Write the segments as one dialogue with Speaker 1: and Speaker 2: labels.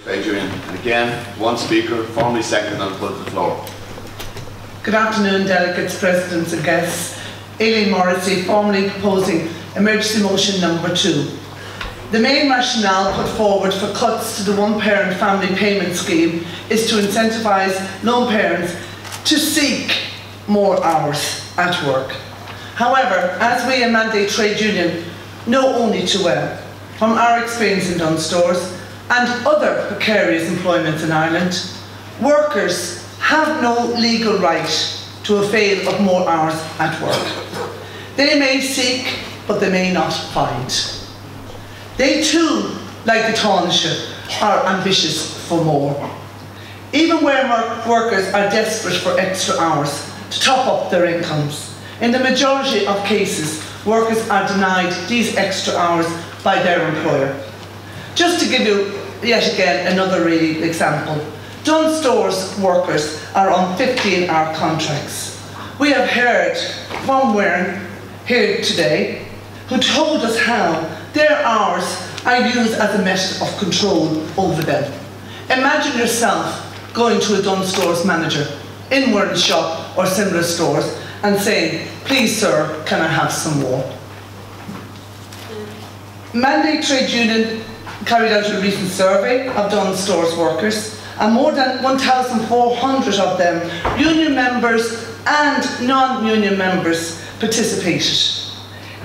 Speaker 1: Trade Union. And again, one speaker, formally second, I'll put the floor.
Speaker 2: Good afternoon, delegates, presidents and guests. Aileen Morrissey, formally proposing emergency motion number 2. The main rationale put forward for cuts to the one-parent family payment scheme is to incentivise lone parents to seek more hours at work. However, as we, a Mandate Trade Union, know only too well, from our experience in Dunnes Stores and other precarious employments in Ireland, workers have no legal right to avail of more hours at work. They may seek, but they may not find. They too, like the Taoiseach, are ambitious for more. Even where workers are desperate for extra hours to top up their incomes, in the majority of cases, workers are denied these extra hours by their employer. Just to give you yet again another example, Dunnes Stores workers are on 15-hour contracts. We have heard from Warren here today, who told us how their hours are used as a method of control over them. Imagine yourself going to a Dunnes Stores manager in Warren's shop or similar stores and saying, "Please sir, can I have some more?" Mandate Trade Union carried out a recent survey of Dunnes Stores workers, and more than 1,400 of them, union members and non-union members, participated.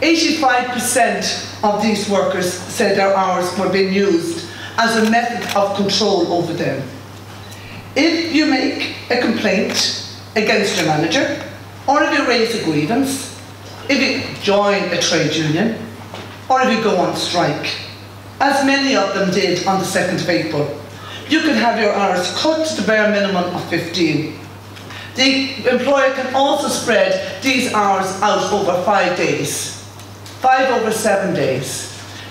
Speaker 2: 85% of these workers said their hours were being used as a method of control over them. If you make a complaint against your manager, or if you raise a grievance, if you join a trade union, or if you go on strike, as many of them did on the 2nd of April, you can have your hours cut to the bare minimum of 15. The employer can also spread these hours out over 5 days, 5 over 7 days,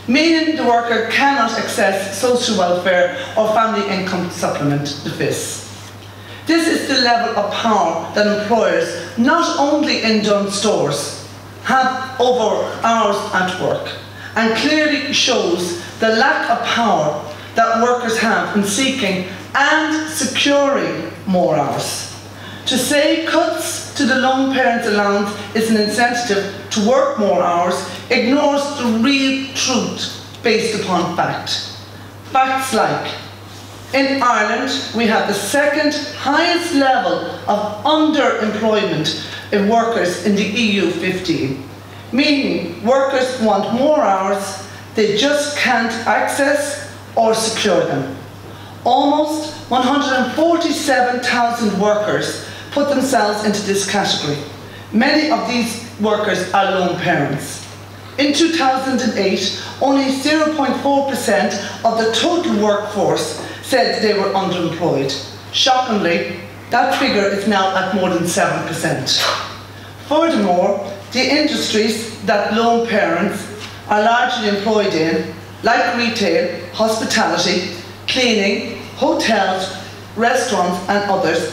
Speaker 2: meaning the worker cannot access social welfare or family income supplement, the FIS. This is the level of power that employers, not only in Dunnes Stores, have over hours at work, and clearly shows the lack of power that workers have in seeking and securing more hours. To say cuts to the lone parent allowance is an incentive to work more hours ignores the real truth based upon fact. Facts like, in Ireland we have the 2nd highest level of underemployment in workers in the EU 15, meaning workers want more hours, they just can't access or secure them. Almost 147,000 workers put themselves into this category. Many of these workers are lone parents. In 2008, only 0.4% of the total workforce said they were underemployed. Shockingly, that figure is now at more than 7%. Furthermore, the industries that lone parents are largely employed in, like retail, hospitality, cleaning, hotels, restaurants and others,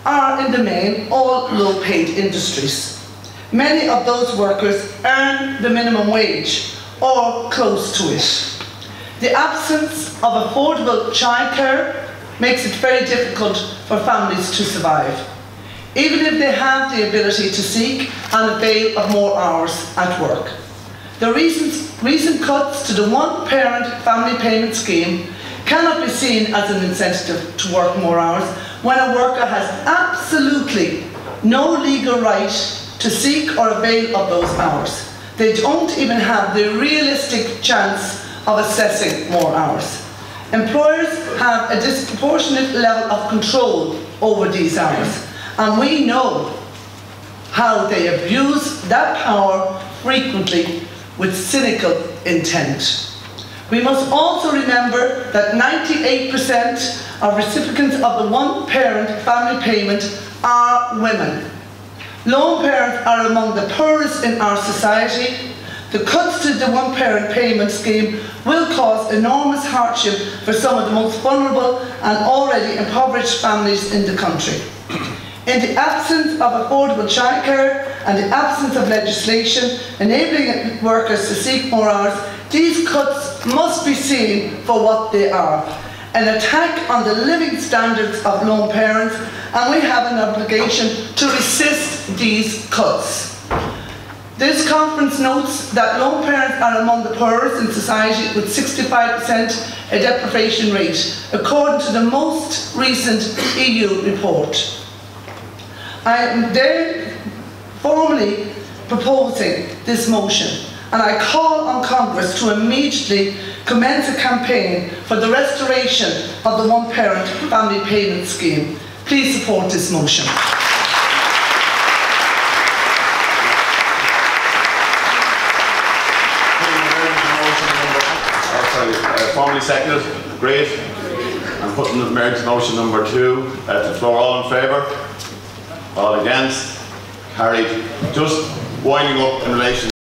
Speaker 2: are in the main all low-paid industries. Many of those workers earn the minimum wage or close to it. The absence of affordable childcare makes it very difficult for families to survive, even if they have the ability to seek and avail of more hours at work. The recent cuts to the one-parent family payment scheme cannot be seen as an incentive to work more hours when a worker has absolutely no legal right to seek or avail of those hours. They don't even have the realistic chance of accessing more hours. Employers have a disproportionate level of control over these hours, and we know how they abuse that power frequently with cynical intent. We must also remember that 98% of recipients of the one-parent family payment are women. Lone parents are among the poorest in our society. The cuts to the one-parent payment scheme will cause enormous hardship for some of the most vulnerable and already impoverished families in the country. In the absence of affordable childcare and the absence of legislation enabling workers to seek more hours, these cuts must be seen for what they are, an attack on the living standards of lone parents, and we have an obligation to resist these cuts. This conference notes that lone parents are among the poorest in society, with 65% a deprivation rate, according to the most recent EU report. I am there formally proposing this motion, and I call on Congress to immediately commence a campaign for the restoration of the one-parent family payment scheme. Please support this motion.
Speaker 1: Formally seconded. Great. I'm putting emergency motion number 2 at the floor. All in favour? All against? Carried. Just winding up in relation